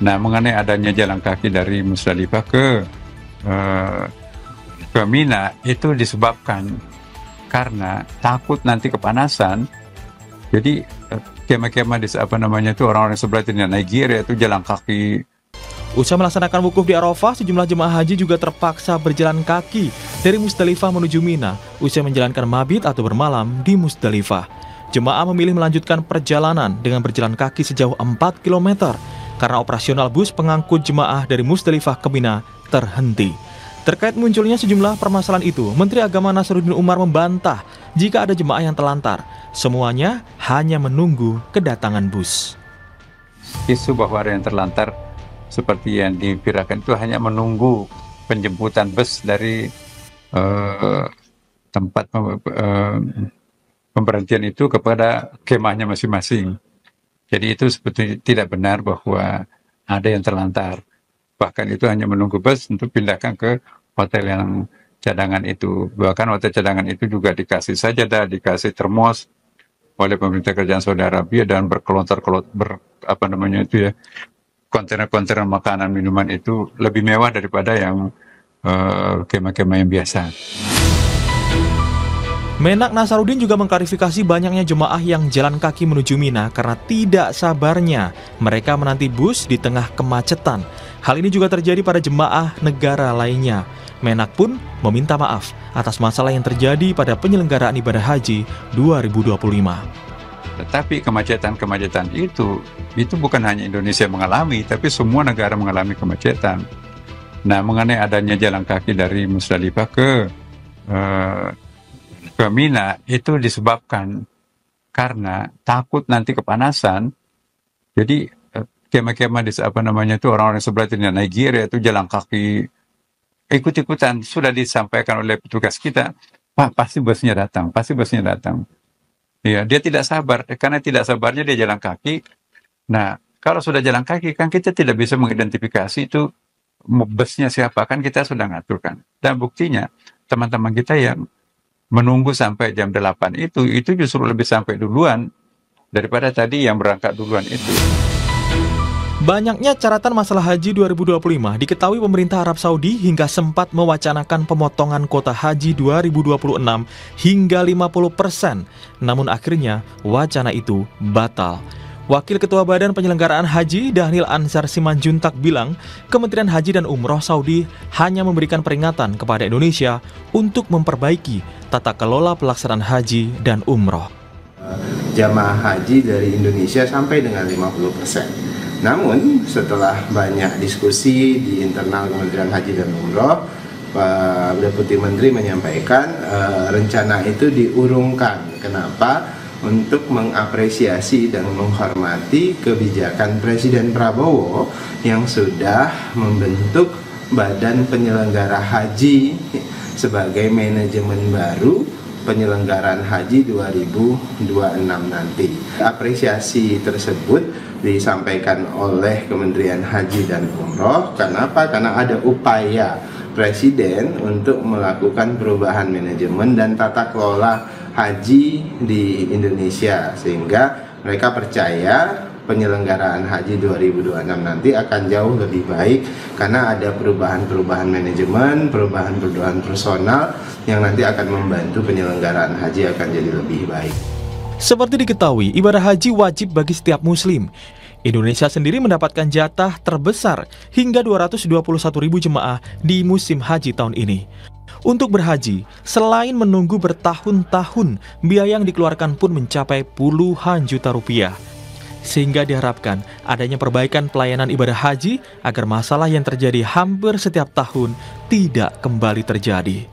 Nah, mengenai adanya jalan kaki dari Musdalifah ke Mina itu disebabkan karena takut nanti kepanasan. Jadi kemah-kemah di itu orang-orang sebelah itu Nigeria itu jalan kaki. Usai melaksanakan wukuf di Arafah, sejumlah jemaah haji juga terpaksa berjalan kaki dari Musdalifah menuju Mina usai menjalankan mabit atau bermalam di Musdalifah. Jemaah memilih melanjutkan perjalanan dengan berjalan kaki sejauh 4 km karena operasional bus pengangkut jemaah dari Musdalifah ke Mina terhenti. Terkait munculnya sejumlah permasalahan itu, Menteri Agama Nasaruddin Umar membantah jika ada jemaah yang terlantar. Semuanya hanya menunggu kedatangan bus. Isu bahwa ada yang terlantar seperti yang dipirakan itu hanya menunggu penjemputan bus dari tempat pemberhentian itu kepada kemahnya masing-masing. Jadi itu sebetulnya tidak benar bahwa ada yang terlantar. Bahkan itu hanya menunggu bus untuk pindahkan ke hotel yang cadangan itu. Bahkan hotel cadangan itu juga dikasih sajadah, dikasih termos oleh pemerintah kerajaan Saudi Arabia dan kontainer-kontainer makanan minuman itu lebih mewah daripada yang kemah-kemah yang biasa. Menak Nasaruddin juga mengklarifikasi banyaknya jemaah yang jalan kaki menuju Mina karena tidak sabarnya mereka menanti bus di tengah kemacetan. Hal ini juga terjadi pada jemaah negara lainnya. Menak pun meminta maaf atas masalah yang terjadi pada penyelenggaraan ibadah haji 2025. Tetapi kemacetan itu bukan hanya Indonesia mengalami, tapi semua negara mengalami kemacetan. Nah, mengenai adanya jalan kaki dari Musdalifah ke Mina itu disebabkan karena takut nanti kepanasan. Jadi kemah-kemah di orang-orang sebelah itu Nigeria itu jalan kaki ikut-ikutan. Sudah disampaikan oleh petugas kita, Pak, pasti busnya datang. Ya, dia tidak sabar, karena tidak sabarnya dia jalan kaki. Nah, kalau sudah jalan kaki kan kita tidak bisa mengidentifikasi itu busnya siapa, kan kita sudah ngaturkan. Dan buktinya teman-teman kita yang menunggu sampai jam 8 itu justru lebih sampai duluan daripada tadi yang berangkat duluan itu. Banyaknya caratan masalah haji 2025 diketahui pemerintah Arab Saudi hingga sempat mewacanakan pemotongan kuota haji 2026 hingga 50%. Namun akhirnya wacana itu batal. Wakil Ketua Badan Penyelenggaraan Haji Dhanil Ansar Simanjuntak bilang, Kementerian Haji dan Umroh Saudi hanya memberikan peringatan kepada Indonesia untuk memperbaiki tata kelola pelaksanaan haji dan umroh. Jamaah haji dari Indonesia sampai dengan 50%. Namun setelah banyak diskusi di internal Kementerian Haji dan Umroh, Pak Deputi Menteri menyampaikan rencana itu diurungkan. Kenapa? Untuk mengapresiasi dan menghormati kebijakan Presiden Prabowo yang sudah membentuk Badan Penyelenggara Haji sebagai manajemen baru penyelenggaraan haji 2026 nanti. Apresiasi tersebut disampaikan oleh Kementerian Haji dan Umroh. Kenapa? Karena ada upaya Presiden untuk melakukan perubahan manajemen dan tata kelola haji di Indonesia, sehingga mereka percaya penyelenggaraan haji 2026 nanti akan jauh lebih baik karena ada perubahan-perubahan manajemen, perubahan-perubahan personal yang nanti akan membantu penyelenggaraan haji akan jadi lebih baik. Seperti diketahui, ibadah haji wajib bagi setiap muslim. Indonesia sendiri mendapatkan jatah terbesar hingga 221.000 jemaah di musim haji tahun ini. Untuk berhaji, selain menunggu bertahun-tahun, biaya yang dikeluarkan pun mencapai puluhan juta rupiah. Sehingga diharapkan adanya perbaikan pelayanan ibadah haji agar masalah yang terjadi hampir setiap tahun tidak kembali terjadi.